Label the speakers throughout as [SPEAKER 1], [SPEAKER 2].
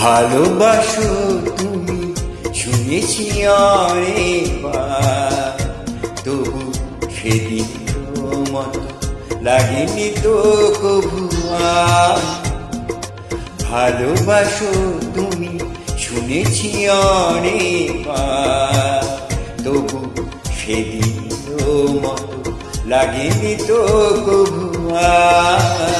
[SPEAKER 1] ভালোবাসো তুমি শুনেছি অনেকবার, তবু সেদিন মতো লাগেনি তো কভু আর। ভালোবাসো তুমি শুনেছি অনেকবার, তবু সেদিন মতো লাগেনি তো কভু আর।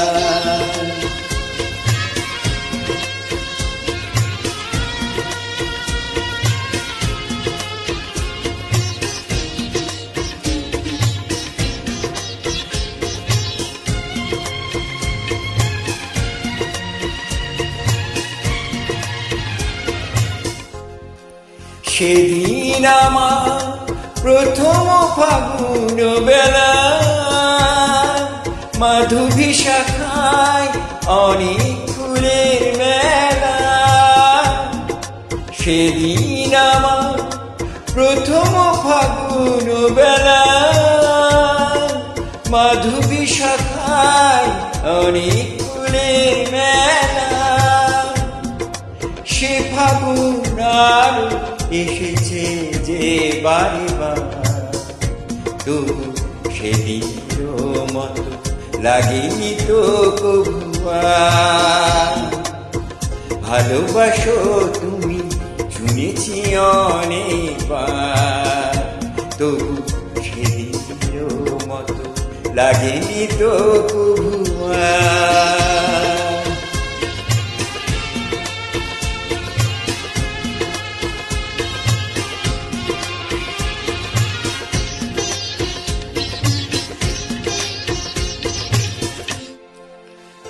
[SPEAKER 1] সেদিন আমার প্রথম ফাগুন বেলা, মাধবী শাখায় অনেক ফুলের মেলা। সেদিন আমার প্রথম ফাগুন বেলা, মাধবী শাখায় অনেক ফুলের মেলা। সে ফাগুন আর এসেছে যে বারে বার, তবু সেদিন মতো লাগেনি তো কভু আর। ভালোবাসো তুমি শুনেছি অনেকবার, তবু সেদিন মতো লাগেনি তো কভু আর।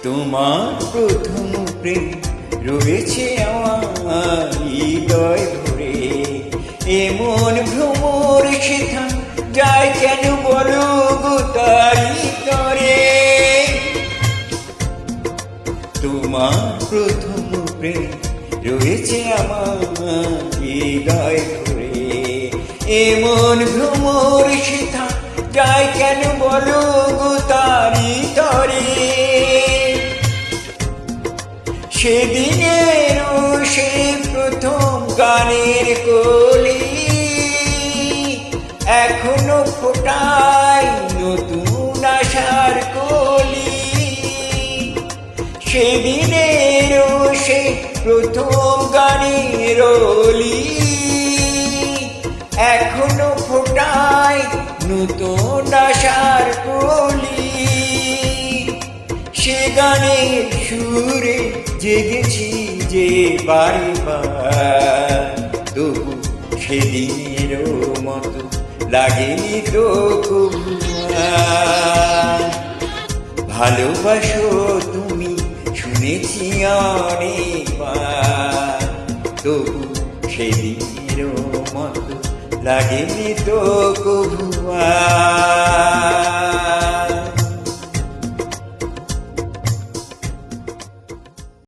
[SPEAKER 1] তোমার প্রথম প্রেম রয়েছে আমার হৃদয় ভরে, এমন ভ্রমর সেথা যায় কেন বলো গো তারি তরে। তোমার প্রথম প্রেম রয়েছে আমার হৃদয় ভরে, এমন ভ্রমর সেথা যায় কেন বলো গো তারি তরে। সেদিনের সে প্রথম গানের কলি এখনো ফোটায় নতুন আশার কলি। সেদিনের সে প্রথম গানের কলি এখনো ফোটায় নতুন আশার কলি। সে গানের সুরে জেগেছি যে বারে বার, তবু সেদিনের মতো লাগেনি তো কভু আর। ভালোবাসো তুমি শুনেছি অনেকবার, তবু সেদিনের মতো লাগেনি তো কভু আর।